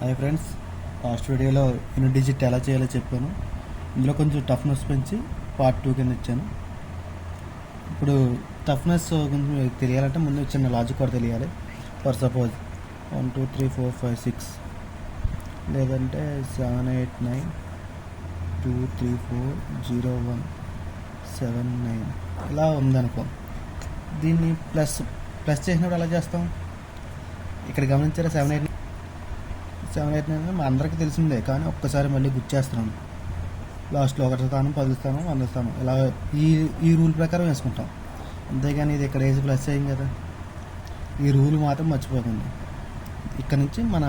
Hi friends, last వీడియోలో unit digit ఎలా చేయాలో చెప్పాను. ఇందులో కొంచెం టఫ్నెస్ పెంచి పార్ట్ 2 కింద ఇచ్చాను. ఇప్పుడు టఫ్నెస్ కొంచెం తెలియాలంటే ముందు చిన్న లాజిక్ కూడా తెలియాలి. ఫర్ సపోజ్ 1 2 3 4 5 6 లేదంటే 7 8 9 2 3 4 0 1 7 9 ఇలా ఉందనుకో. దీన్ని ప్లస్ చేసినప్పుడు ఎలా చేస్తాం? ఇక్కడ గమనించారా? 7 8 9 మా అందరికీ తెలిసిందే, కానీ ఒక్కసారి మళ్ళీ గుర్తు చేస్తున్నాను. లాస్ట్లో 1 స్థానం 10 స్థానం 100 స్థానం ఇలా ఈ రూల్ ప్రకారం వేసుకుంటాం. అంతేగాని ఇది ఇక్కడ వేసి ప్లస్ చేయం కదా. ఈ రూల్ మాత్రం మర్చిపోకండి. ఇక్కడ నుంచి మన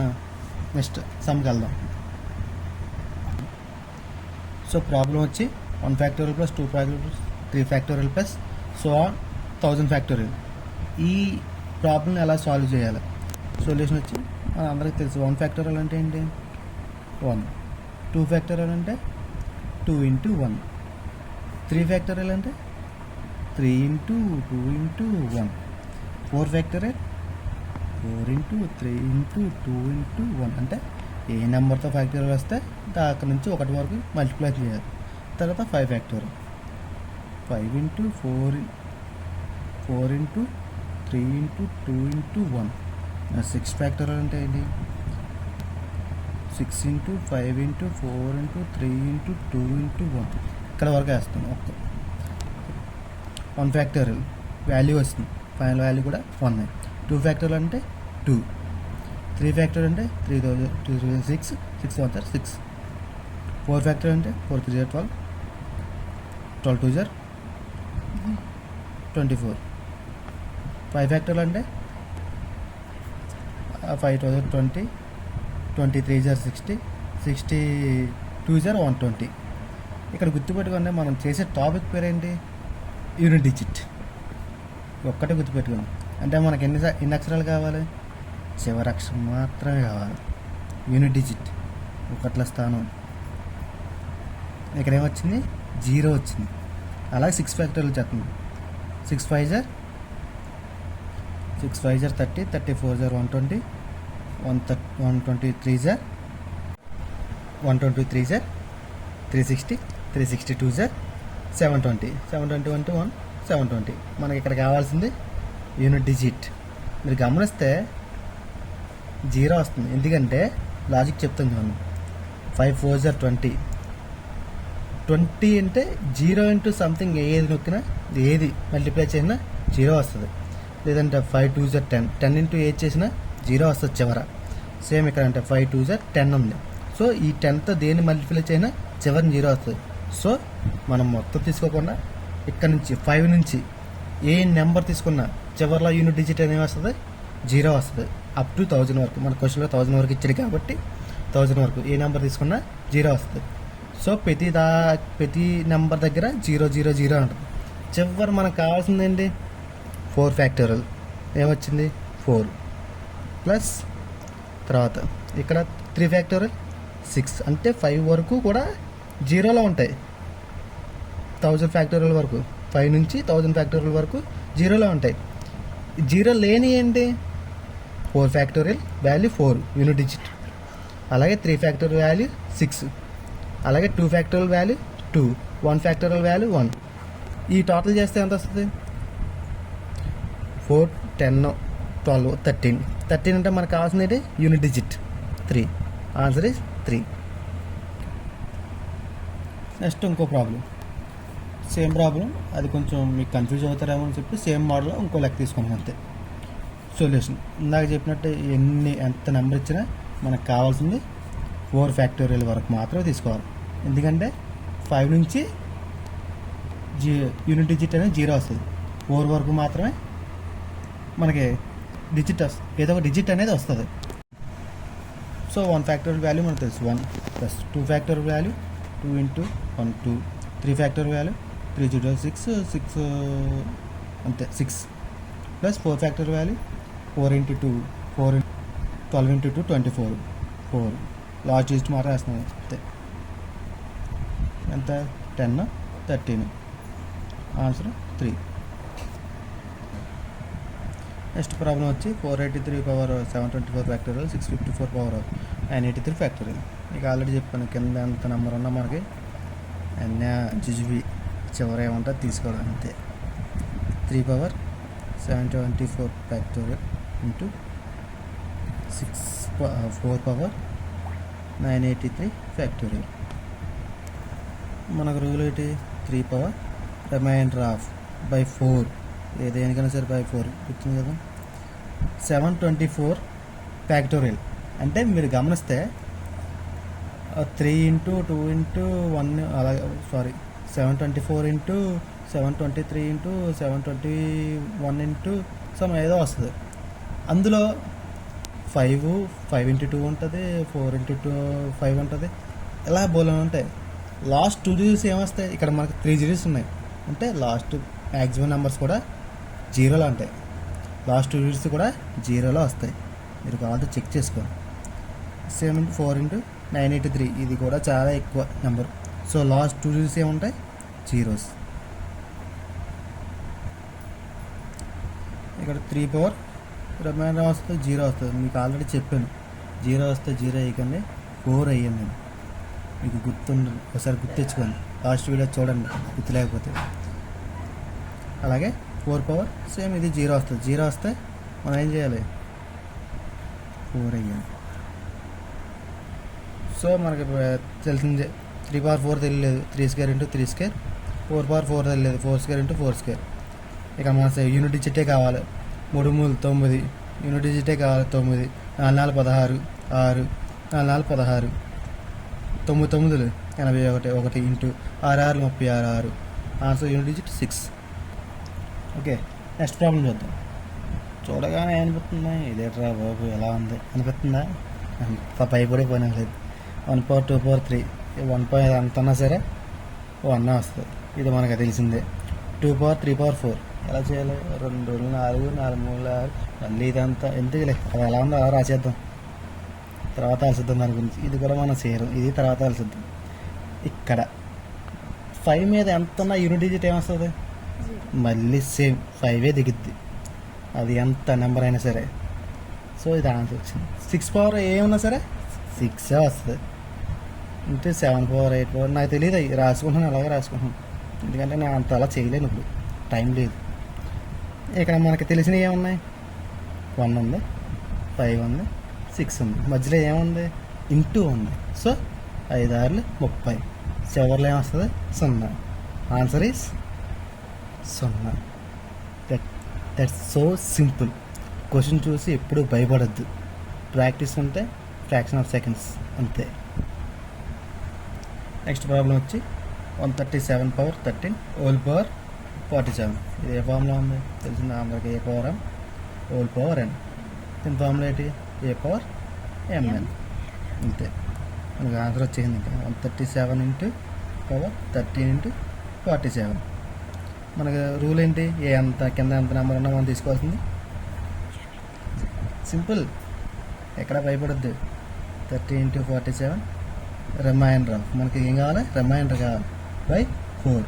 నెక్స్ట్ సమ్కి వెళ్దాం. సో ప్రాబ్లం వచ్చి 1 factorial plus 2 factorial plus 3 factorial plus so on 1000 factorial. ఈ ప్రాబ్లమ్ని ఎలా సాల్వ్ చేయాలి? సొల్యూషన్ వచ్చి మన అందరికీ తెలుసు. 1 ఫ్యాక్టోరియల్ అంటే ఏంటి? 1. 2 ఫ్యాక్టోరియల్ అంటే 2 ఇంటూ 1. 3 ఫ్యాక్టోరియల్ అంటే 3 into 2 into 1. 4 factorial 4 into 3 into 2 into 1. అంటే ఏ నెంబర్తో ఫ్యాక్టోరియల్ వస్తే అక్కడ నుంచి 1 వరకు మల్టిప్లై చేయాలి. తర్వాత 5 factorial 5 into 4 into 3 into 2 into 1. 6 factorial అంటే ఏంటి? 6 into 5 into 4 into 3 into 2 into 1. ఇక్కడ వరకు వేస్తాం. 1 ఫ్యాక్టోరియల్ వాల్యూ వస్తుంది, ఫైనల్ వాల్యూ కూడా 1. 2 ఫ్యాక్టోరియల్ అంటే 2. 3 ఫ్యాక్టోరియల్ అంటే 6 6 1 6. 4 ఫ్యాక్టోరియల్ అంటే 4 3 12 12 2 24. 5 ఫ్యాక్టోరియల్ అంటే 5 20 23 60 62 120. ఇక్కడ గుర్తుపెట్టుకుంటే మనం చేసే టాపిక్ పేరేంటి? Unit digit. ఒక్కటే గుర్తుపెట్టుకున్నాం. అంటే మనకి ఎన్ని అక్షరాలు కావాలి? చివరి అక్షరం మాత్రమే కావాలి. యూనిట్ డిజిట్ 1 స్థానం. ఇక్కడ ఏమొచ్చింది? 0 వచ్చింది. అలాగే 6 ఫ్యాక్టోరియల్ చేస్తుంది. 6 5 30 34 120 123 123 360 362 720 720 1 720. మనకి ఇక్కడ కావాల్సింది యూనిట్ డిజిట్. మీరు గమనిస్తే 0 వస్తుంది. ఎందుకంటే లాజిక్ చెప్తాను చూడండి. 5 4 20 20 అంటే 0 ఇంటూ సంథింగ్ ఏది నొక్కినా ఏది మల్టిప్లై చేసినా 0 వస్తుంది. లేదంటే 5 2 10 10 ఇంటూ 8 చేసినా 0 వస్తుంది చివర. సేమ్ ఇక్కడ అంటే 5 2 10 ఉంది. సో ఈ 10తో దేన్ని మల్టిప్లై చేసినా చివరిని 0 వస్తుంది. సో మనం మొత్తం తీసుకోకుండా ఇక్కడ నుంచి 5 నుంచి ఏ నెంబర్ తీసుకున్నా చివరిలో యూనిట్ డిజిట్ అనేది వస్తుంది, 0 వస్తుంది. అప్ టు 1000 వరకు. మన క్వశ్చన్లో 1000 వరకు ఇచ్చాడు కాబట్టి 1000 వరకు ఏ నెంబర్ తీసుకున్నా 0 వస్తుంది. సో ప్రతి నెంబర్ దగ్గర 0 0 0 ఉంటుంది. చివరి మనకు కావాల్సింది ఏంటి? 4 ఫ్యాక్టోరియల్. ఏమొచ్చింది? 4 ప్లస్ తర్వాత ఇక్కడ 3 ఫ్యాక్టోరియల్ 6. అంటే 5 వరకు కూడా 0లో ఉంటాయి. 1000 ఫ్యాక్టోరియల్ వరకు 5 నుంచి 1000 ఫ్యాక్టోరియల్ వరకు 0లో ఉంటాయి. 0 లేని ఏంటి? 4 ఫ్యాక్టోరియల్ వాల్యూ 4 యూనిట్ డిజిట్. అలాగే 3 ఫ్యాక్టోరియల్ వాల్యూ 6. అలాగే 2 ఫ్యాక్టోరియల్ వాల్యూ 2. 1 factorial value 1. ఈ టోటల్ చేస్తే ఎంత వస్తుంది? 4 10 12 13. 13 అంటే మనకు కావాల్సింది unit digit 3. Answer is 3. Next ఇంకో ప్రాబ్లం, సేమ్ ప్రాబ్లం. అది కొంచెం మీకు కన్ఫ్యూజ్ అవుతారేమో అని చెప్పి సేమ్ మోడల్లో ఇంకో లెక్క తీసుకున్నాం అంతే. సొల్యూషన్ ఇందాక చెప్పినట్టు ఎంత నెంబర్ ఇచ్చినా మనకు కావాల్సింది 4 ఫ్యాక్టోరియల్ వరకు మాత్రమే తీసుకోవాలి. ఎందుకంటే 5 నుంచి యూనిట్ డిజిట్ అనేది 0 వస్తుంది. 4 వరకు మాత్రమే మనకి డిజిట్ ఏదో ఒక డిజిట్ అనేది వస్తుంది. సో 1 ఫ్యాక్టోరియల్ వాల్యూ మనకు తెలుసు 1 plus 2 factorial value 2 into 1 2. 3 factorial value 3 0 6 అంతే 6 plus 4 factorial value 4 into 2 4 12 into 2 24 4. Last digit మాత్రం వేస్తున్నాను అంతే. ఎంత? 10 13. ఆన్సర్ 3. నెక్స్ట్ ప్రాబ్లం వచ్చి 483 పవర్ 724 ఫ్యాక్టోరియల్ 654 పవర్ 983 ఫ్యాక్టోరియల్. మీకు ఆల్రెడీ చెప్పాను కింద ఎంత నెంబర్ ఉన్నా మనకి అన్నీ జిజిబి చివరి ఏమంటే తీసుకోవడం అంతే. 3 power 724 factorial into 4 power 983 factorial. మనకు రూల్ ఏంటి? 3 పవర్ రిమైండర్ ఆఫ్ బై 4, ఏదేనికైనా సరే బై 4 గుర్తుంది కదా. 724 ఫ్యాక్టోరియల్ అంటే మీరు గమనిస్తే 3 ఇంటూ 2 ఇంటూ 1 అలాగే 724 ఇంటూ 723 ఇంటూ 721 ఇంటూ సమ్ ఏదో వస్తుంది. అందులో 5 ఇంటూ 2 ఉంటుంది, 4 ఇంటూ 5 ఉంటుంది, ఇలా బోలని ఉంటాయి. లాస్ట్ 2 డిజిట్స్ ఏమొస్తాయి? ఇక్కడ మనకు 3 డిజిట్స్ ఉన్నాయి అంటే లాస్ట్ మ్యాక్సిమం నెంబర్స్ కూడా జీరోలో ఉంటాయి. లాస్ట్ 2 డిజిట్స్ కూడా జీరోలో వస్తాయి. మీరు కావాలంటే చెక్ చేసుకోండి. 4 ఇంటూ 983 ఇది కూడా చాలా ఎక్కువ నెంబర్. సో లాస్ట్ 2 డిజిట్స్ ఏముంటాయి? జీరోస్. ఇక్కడ 3 పవర్ రిమైండర్ వస్తుంది, 0 వస్తుంది. మీకు ఆల్రెడీ చెప్పాను 0 వస్తే 0 అయ్యకండి 4 అయ్యాను నేను. మీకు గుర్తుండదు, ఒకసారి గుర్తించుకోండి. లాస్ట్ వీడియో చూడండి గుర్తు లేకపోతే. అలాగే 4 పవర్ సేమ్ ఇది 0 వస్తుంది. 0 వస్తే మనం ఏం చేయాలి? 4 అయ్యాలి. సో మనకి తెలిసిందే 3 పవర్ 4 తెలియలేదు, 3 స్క్వేర్ ఇంటూ 3 స్క్వేర్. 4 పవర్ 4 తెలియలేదు, 4 స్క్వేర్ ఇంటూ 4 స్క్వేర్. ఇక మన యూనిట్ డిజిటే కావాలి. 3 మూలు 9, యూనిట్ డిజిటే కావాలి 9. 4 4 16, 6 4 16, 9 9 81, 1 into 6 6 36. Answer unit digit 6. Okay, next problem చూద్దాం. చూడగానే అనిపిస్తుందా ఇదేట్రా బాబు ఎలా ఉంది అనిపిస్తుందా? అంత భయపడిపోయినా లేదు. 1 పవర్ 2 పవర్ 3 1 పవర్ ఎంత అన్నా సరే 1 వస్తుంది. ఇది మనకు తెలిసిందే. 2 పవర్ 3 పవర్ 4 ఎలా చేయాలి? 2 2 4 4 3 6. మళ్ళీ ఇదంతా ఎందుకులే, అది ఎలా ఉందో అలా రాసేద్దాం, తర్వాత ఆలోచిద్దాం దాని గురించి. ఇది కూడా మనం చేయరు, ఇది తర్వాత ఆలోచిద్దాం. ఇక్కడ 5 మీద ఎంత ఉన్నా యూనిట్ డిజిట్ ఏమొస్తుంది? మళ్ళీ సేమ్ 5 దిగుద్ది, అది ఎంత నెంబర్ అయినా సరే. సో ఇది ఆన్సర్ వచ్చింది. 6 పవర్ ఏమన్నా సరే 6 వస్తుంది. ఇంటూ 7 పవర్ 8 పవర్ నాకు తెలియదు, అవి రాసుకుంటున్నాను, అలాగే రాసుకుంటున్నాను. ఎందుకంటే నేను అంత అలా చేయలేను, ఇప్పుడు టైం లేదు. ఇక్కడ మనకి తెలిసినవి ఏమున్నాయి? 1 ఉంది, 5 ఉంది, 6 ఉంది, మధ్యలో ఏముంది? ఇంటూ ఉంది. సో 5 6 30, చివరిలో ఏమొస్తుంది? 0. Answer is 0. That's so simple. Question చూసి ఎప్పుడు భయపడద్దు. ప్రాక్టీస్ ఉంటే ఫ్రాక్షన్ ఆఫ్ సెకండ్స్ అంతే. నెక్స్ట్ ప్రాబ్లం వచ్చి 137 పవర్ 13 హోల్ పవర్ 47. ఇది ఏ ఫార్ములా ఉంది? తెలిసిందా అందరికి? ఏ పవర్ ఎం హోల్ పవర్ ఎన్. దీని ఫార్ములా ఏంటి? ఏ పవర్ ఎంఎన్. అంతే, మనకు ఆన్సర్ వచ్చేసింది. ఇంకా 137 ఇంటూ పవర్ 13 ఇంటూ 47. మనకు రూల్ ఏంటి? ఏ ఎంత కింద ఎంత నెంబర్ ఉన్నా మనం తీసుకోవాల్సింది. సింపుల్, ఎక్కడ భయపడద్దు. 30 ఇంటూ 47 రిమైండర్ ఆఫ్, మనకి ఏం కావాలి? రిమైండర్ కావాలి బై 4.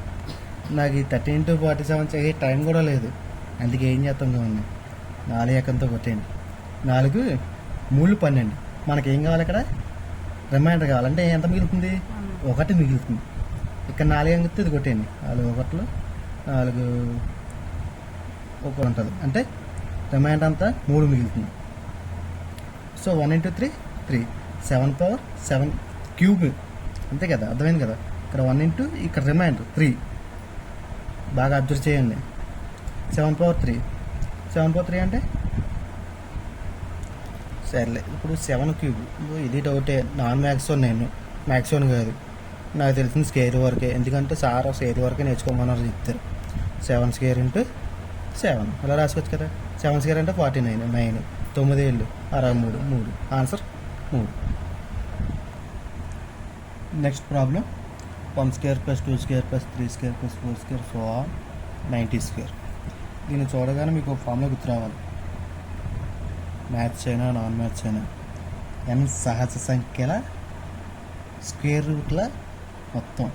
నాకు ఈ 30 ఇంటూ 47 చేసే టైం కూడా లేదు, అందుకే ఏం చేస్తాం చూడండి, 4 ఎకంతో కొట్టేయండి. 4 3 12. మనకి ఏం కావాలి? ఇక్కడ రిమైండర్ కావాలంటే ఎంత మిగులుతుంది? 1 మిగులుతుంది. ఇక్కడ 4 ఎంగితే ఇది కొట్టేయండి. 4 1 4 1 ఉంటుంది, అంటే రిమైండర్ అంతా 3 మిగులుతుంది. సో 1 ఇంటూ 3 3, 7 పవర్ 7 క్యూబ్, అంతే కదా, అర్థమైంది కదా. ఇక్కడ 1 ఇంటూ ఇక్కడ రిమైండర్ 3, బాగా అబ్జర్వ్ చేయండి. 7 పవర్ 3, 7 పవర్ 3 అంటే సర్లే. ఇప్పుడు 7 క్యూబ్, ఇది డౌటే. నాన్ మ్యాథ్స్ నేను మ్యాథ్స్ కాదు, నాకు తెలిసిన స్క్వేర్ వరకే. ఎందుకంటే సార్ స్క్వేర్ వరకే నేర్చుకోమన్నారు చెప్తారు. 7 స్క్వేర్ ఇంటూ 7 ఇలా రాసుకోవచ్చు కదా. 7 స్క్వేర్ అంటే 49, 9 9 ఏళ్ళు 63, 3. Answer 3. Next problem 1 square plus 2 square plus 3 square plus 4 square so 90 square. దీన్ని చూడగానే మీకు ఒక ఫార్ములా గుర్తు రావాలి. మ్యాథ్స్ అయినా నాన్ మ్యాథ్స్ అయినా ఎన్ సహజ సంఖ్యల స్క్వేర్ రూట్ల మొత్తం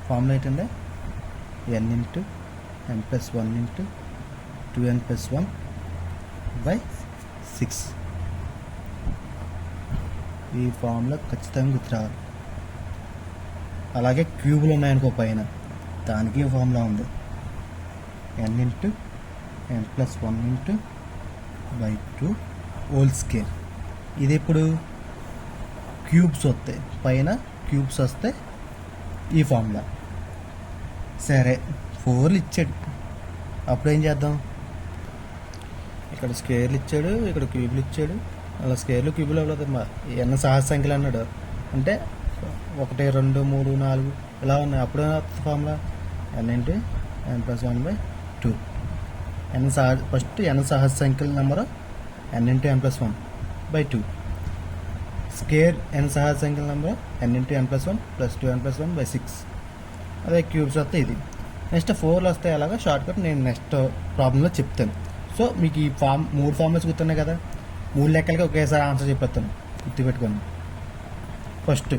ఫార్ములా ఏంటంటే n into n plus 1 into 2n plus 1 by 6. ఈ ఫామ్లో ఖచ్చితంగా గుర్తురావాలి. అలాగే క్యూబులు ఉన్నాయనుకో పైన, దానికి ఫామ్లా ఉంది, n into n+1 into by 2 whole square. ఇది ఇప్పుడు క్యూబ్స్ వస్తాయి, పైన క్యూబ్స్ వస్తే ఈ ఫార్ములా. సరే 4లు ఇచ్చాడు, అప్పుడు ఏం చేద్దాం? ఇక్కడ స్క్వేర్లు ఇచ్చాడు, ఇక్కడ క్యూబ్లు ఇచ్చాడు. అలా స్క్వేర్లు క్యూబ్లు అవ్వలేదు, ఎన్న సహజ సంఖ్యలు అన్నాడు అంటే 1 2 3 4 ఇలా ఉన్నాయి. అప్పుడు formula n into n+1/2. n సహజ ఫస్ట్ n సహజ సంఖ్యల number n into n+1/2. Square n సహజ సంఖ్యల number n into n+1 + 2n+1/6. అదే క్యూబ్స్ వస్తే ఇది. నెక్స్ట్ 4లు వస్తాయి. అలాగా షార్ట్ కట్ నేను నెక్స్ట్ ప్రాబ్లంలో చెప్తాను. సో మీకు ఈ 3 ఫార్ములాస్ గుర్తున్నాయి కదా, 3 లెక్కలకి ఒకేసారి ఆన్సర్ చెప్పేస్తాను, గుర్తుపెట్టుకోండి. ఫస్ట్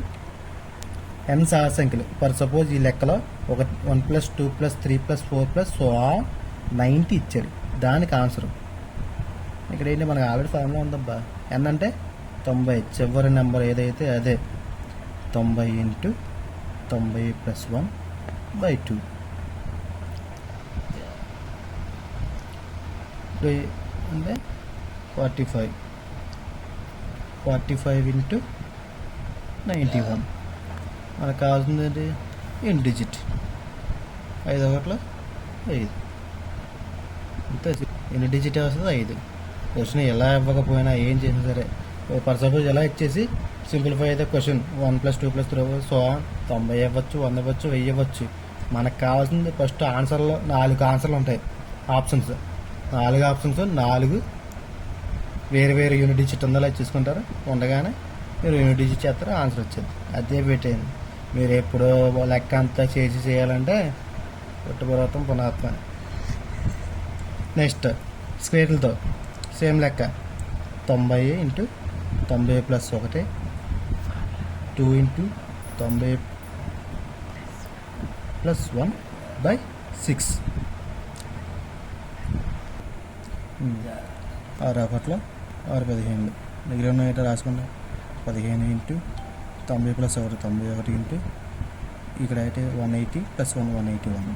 n సహజ సంఖ్యలు. ఫర్ సపోజ్ ఈ లెక్కలో 1 + 2 + 3 + 4 + 90 ఇచ్చాడు, దానికి ఆన్సర్. ఇక్కడ ఏంటి, మనకు ఆల్రెడీ ఫార్ములా ఉందబ్బా. n అంటే 90, చివరి నెంబర్ ఏదైతే అదే 90 ఇంటూ 90+1/2. అంటే 45 ఇంటూ 91. మనకు కావాల్సింది ఏంటి, ఇన్ డిజిట్ 5 ఒకట్లో 5. అంతే, ఎన్ని డిజిట్ వస్తుంది 5. క్వశ్చన్ ఎలా ఇవ్వకపోయినా ఏం చేసినా సరే, ఫర్ సపోజ్ ఎలా ఇచ్చేసి సింప్లిఫై అయితే క్వశ్చన్ 1 + 2 + 3 సో 90 ఇవ్వచ్చు, 100 ఇవ్వచ్చు, 1000 ఇవ్వచ్చు. మనకు కావాల్సింది ఫస్ట్ ఆన్సర్లో 4 ఆన్సర్లు ఉంటాయి, ఆప్షన్స్. 4 ఆప్షన్స్, 4 వేరు వేరు యూనిట్ డిజిట్ ఉందో చూసుకుంటారు. ఉండగానే మీరు యూనిట్ డిజిట్ చేస్తారు, ఆన్సర్ వచ్చేది. అదే పెట్టేయండి. మీరు ఎప్పుడో లెక్క అంతా చేయాలంటే పుట్టుపర్వతం పునాత్మ. నెక్స్ట్ స్క్వేర్లతో సేమ్ లెక్క, 90 ఇంటూ 90+1, 2 ఇంటూ 90+1/6. 6 ఒకట్లో 6 15. దగ్గర ఉన్న రాసుకుందాం. 15 ఇంటూ 90+1 91 ఇంటూ ఇక్కడ అయితే 180 + 1 181.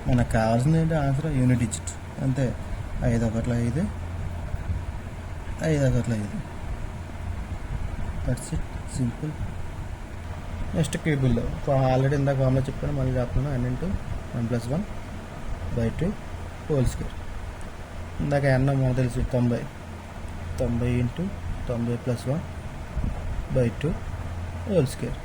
మనకు కావాల్సింది ఏంటి, ఆన్సర్ యూనిట్ డిజిట్. అంతే, 5 ఒకట్లో 5, 5 ఒకట్లో 5. That's it, simple. నెక్స్ట్ క్యూబుల్లో ఆల్రెడీ ఇందాక ఫార్ములా చెప్పాను, మళ్ళీ చెప్తున్నాను. n into n+1/2 whole square. ఇందాక n మనకు తెలుసు 90 into 90+1/2 whole square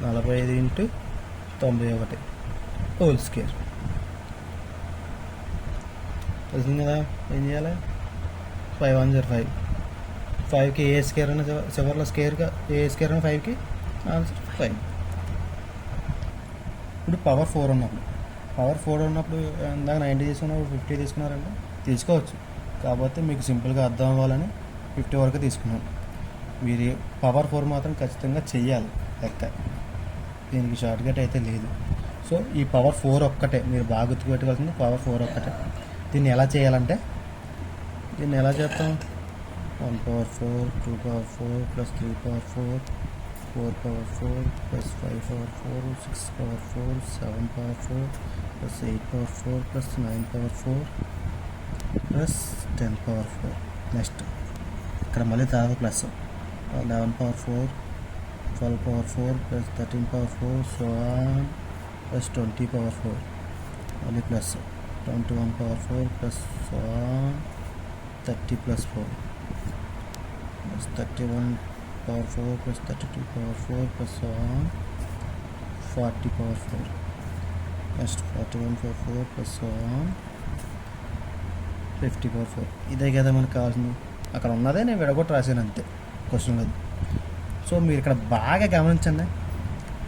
45 into 91 whole square. తెలిసింది కదా, ఏం చేయాలి? 5 1 0 5. 5కి ఏ స్క్వేర్ అయినా చివరిలో స్క్వేర్గా ఏ స్క్వేర్ అయినా 5కి ఆన్సర్ 5. ఇప్పుడు పవర్ 4 ఉన్నప్పుడు ఇందాక 90 తీసుకున్నప్పుడు 50 తీసుకున్నారంటే తీసుకోవచ్చు. కాకపోతే మీకు సింపుల్గా అర్థం అవ్వాలని 50 వరకు తీసుకున్నాను. మీరు పవర్ 4 మాత్రం ఖచ్చితంగా చెయ్యాలి లెక్క, దీనికి షార్ట్ కట్ అయితే లేదు. సో ఈ పవర్ 4 ఒక్కటే మీరు బాగా గుర్తుపెట్టుకోవాల్సింది, పవర్ 4 ఒక్కటే. దీన్ని ఎలా చేయాలంటే, దీన్ని ఎలా చేస్తాం? 1/4, 2/4 + 3/4, 4/4 + 5/4, 6/4, 7/4 + 8/4 + 9/4 + 10/4. నెక్స్ట్ ఇక్కడ మళ్ళీ తర్వాత ప్లస్ 11/4, 12/4 + 13/4 సో ఆన్ + 20/4. మళ్ళీ plus 21/4 + so on 30+4 + 31/4 + 32/4 + so on 40/4. Next 41/4 + so on 50/4. ఇదే కదా మనకు కావాల్సింది. అక్కడ ఉన్నదే నేను విడగొట్టి రాశాను అంతే, క్వశ్చన్లో. సో మీరు ఇక్కడ బాగా గమనించండి.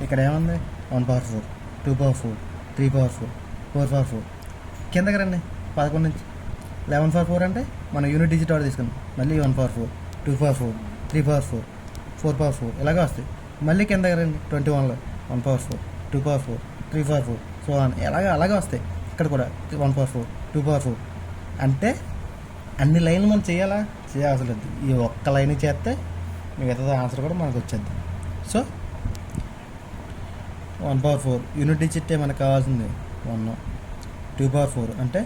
ఇక్కడ ఏముంది? 1/4, 2/4, 3/4, 4/4. కిందకి రండి 11 నుంచి. 11/4 అంటే మనం యూనిట్ డిజిట్ ఆర్డర్ తీసుకున్నాం. మళ్ళీ 1/4, 2/4, 3/4, 4/4 ఇలాగే వస్తాయి. మళ్ళీ కిందకి రండి 21లో 1/4, 2/4, 3/4, సో అలాగే వస్తాయి. ఇక్కడ కూడా 1/4 2/4 అంటే అన్ని లైన్లు మనం చేయాల్సిన లేదు. ఈ ఒక్క లైన్ చేస్తే మిగతా ఆన్సర్ కూడా మనకు వచ్చేది. సో 1/4 యూనిట్ డిజిట్ మనకు కావాల్సింది 1. 2/4 అంటే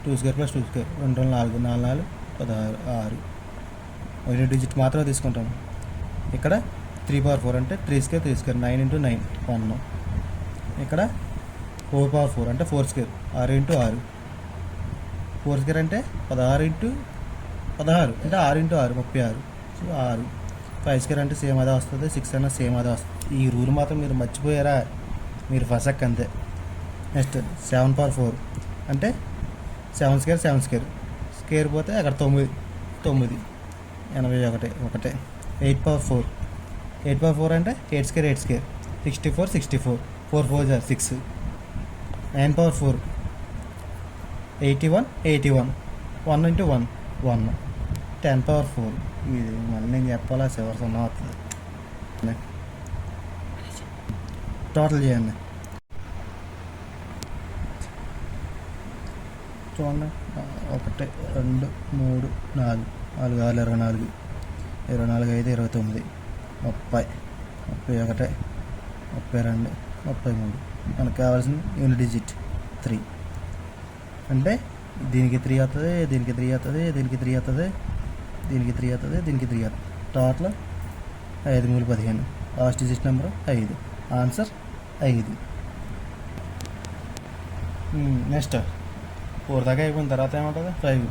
2² + 2² 2 4 4 16 6 యూనిట్ డిజిట్ మాత్రమే తీసుకుంటాం. ఇక్కడ 3/4 అంటే 3² 3² 9 × 9 1. ఇక్కడ 4/4 అంటే 4² 6 × 6 4² అంటే 16 × 16 అంటే 6 × 6 36. సో 6. 5² అంటే సేమ్ అదే వస్తుంది. 6 అన్న సేమ్ అదే వస్తుంది. ఈ రూల్ మాత్రం మీరు మర్చిపోయారా, మీరు ఫసక్ అంతే. నెక్స్ట్ 7/4 అంటే 7² 7² స్కేర్ పోతే అక్కడ 9 9 81 1. 8/4 8/4 అంటే 8² 8² 64 64 4 4 6. 9/4 81 81 1 × 1 1. 10/4 ఇది మళ్ళీ నేను చెప్పాలా, 0 అవుతుంది. టోటల్ చేయండి. చూడండి 1 2 3 4 4 6 24 24 5 29 30 31 32 33. మనకు కావాల్సింది యూనిట్ డిజిట్ 3 అంటే దీనికి 3 అవుతుంది, దీనికి 3 అవుతుంది, దీనికి 3 అవుతుంది, దీనికి 3 అవుతుంది, దీనికి 3 అవుతుంది. Total 5 3 15. Last digit number 5. Answer 5. Next 4 దాకా అయిపోయిన తర్వాత ఏముంటుంది 5.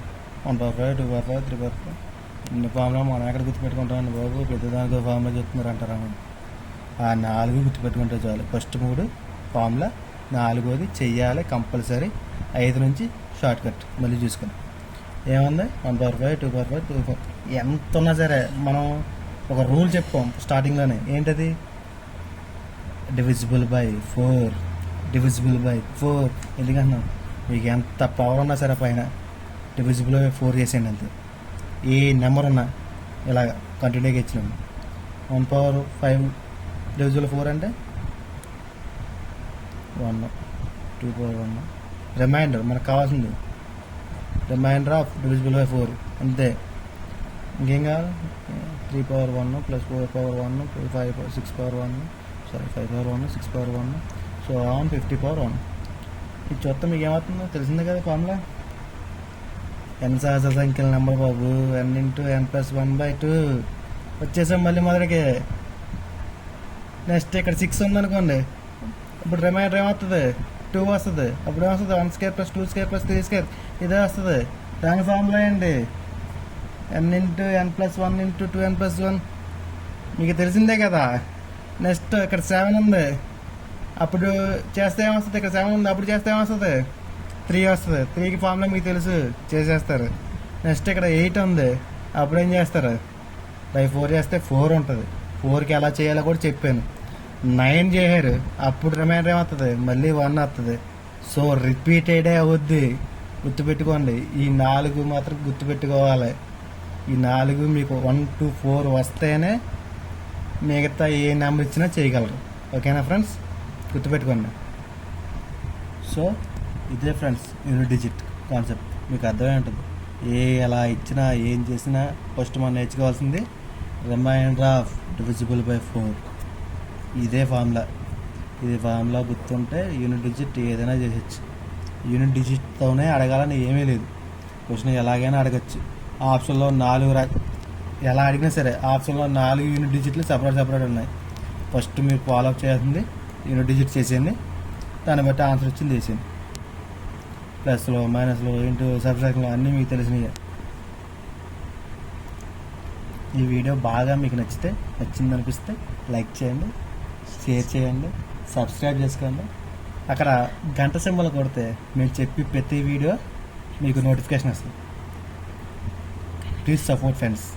1/5 2/5 3/5. ఇన్ని ఫామ్లో మనం ఎక్కడ గుర్తుపెట్టుకుంటామండి బాబు, పెద్దదానికో ఫామ్లో చెప్తున్నారు అంటారా. ఆ 4 గుర్తుపెట్టుకుంటే చాలు. ఫస్ట్ 3 ఫామ్లా, 4వది చెయ్యాలి కంపల్సరీ. 5 నుంచి షార్ట్ కట్ మళ్ళీ చూసుకొని ఏముంది 1/5 2/5 2/5. ఎంత ఉన్నా సరే మనం ఒక రూల్ చెప్పాం స్టార్టింగ్లోనే. ఏంటది? Divisible by 4 divisible by 4. ఎందుకంటున్నాం, మీకు ఎంత పవర్ ఉన్నా సరే పైన డివిజిబుల్ బై 4 చేసేయండి అంతే. ఏ నెంబర్ ఉన్నా ఇలాగ కంటిన్యూగా ఇచ్చినాము. 1/5 డివిజిబుల్ 4 అంటే 1 2/1. రిమైండర్ మనకు కావాల్సింది రిమైండర్ ఆఫ్ డివిజిబుల్ బై 4 అంతే. ఇంకేం కావాలి? 3/1 + 4/1 + 5 6/1 5/1 6/1 సో ఆన్ 50/1. ఇది చూస్తే మీకు ఏమవుతుందో తెలిసిందే కదా ఫార్ములా. n సహజ సంఖ్యల నెంబర్ బాబు. n × n + 1/2 వచ్చేసాం మళ్ళీ మొదటికి. నెక్స్ట్ ఇక్కడ 6 ఉందనుకోండి, ఇప్పుడు రిమైండర్ ఏమవుతుంది 2 వస్తుంది. అప్పుడు ఏమొస్తుంది 1² + 2² + 3² ఇదే వస్తుంది. దాని ఫార్ములా ఏంటి? n × n + 1 × 2n + 1 మీకు తెలిసిందే కదా. నెక్స్ట్ ఇక్కడ 7 ఉంది, అప్పుడు చేస్తే ఏమొస్తుంది? ఇక్కడ 7 ఉంది, అప్పుడు చేస్తే ఏమొస్తుంది 3 వస్తుంది. 3కి ఫార్ములా మీకు తెలుసు, చేసేస్తారు. నెక్స్ట్ ఇక్కడ 8 ఉంది, అప్పుడు ఏం చేస్తారు? బై 4 చేస్తే 4 ఉంటుంది. 4కి ఎలా చేయాలో కూడా చెప్పాను. 9 చేశారు, అప్పుడు రిమైండర్ ఏమవుతుంది? మళ్ళీ 1 వస్తుంది. సో రిపీటెడే అవుద్ది. గుర్తుపెట్టుకోండి, ఈ 4 మాత్రం గుర్తుపెట్టుకోవాలి. ఈ 4 మీకు 1 to 4 వస్తేనే మిగతా ఏ నెంబర్ ఇచ్చినా చేయగలరు. ఓకేనా ఫ్రెండ్స్? గుర్తుపెట్టుకోండి. సో ఇదే ఫ్రెండ్స్ యూనిట్ డిజిట్ కాన్సెప్ట్. మీకు అర్థమై ఉంటుంది. ఎలా ఇచ్చినా ఏం చేసినా ఫస్ట్ మనం నేర్చుకోవాల్సింది రిమైండర్ ఆఫ్ డివిజిబుల్ బై 4. ఇదే ఫార్ములా. ఇది ఫార్ములా గుర్తుంటే యూనిట్ డిజిట్ ఏదైనా చేసేచ్చు. యూనిట్ డిజిట్తోనే అడగాలని ఏమీ లేదు. క్వశ్చన్ ఎలాగైనా అడగచ్చు. ఆప్షన్లో 4 ఎలా అడిగినా సరే ఆప్షన్లో 4 యూనిట్ డిజిట్లు సపరేట్ ఉన్నాయి. ఫస్ట్ మీరు ఫాలో అప్ చేయాల్సింది యూనిట్ డిజిట్ చేసేయండి, దాన్ని బట్టి ఆన్సర్ వచ్చింది వేసేయండి. ప్లస్లో మైనస్లో ఇంటూ సబ్ట్రాక్షన్లో అన్నీ మీకు తెలిసినవి. ఈ వీడియో బాగా మీకు నచ్చిందనిపిస్తే లైక్ చేయండి, షేర్ చేయండి, సబ్స్క్రైబ్ చేసుకోండి. అక్కడ గంట సింబల్ కొడితే మేము చెప్పి ప్రతి వీడియో మీకు నోటిఫికేషన్ వస్తుంది. Please support friends.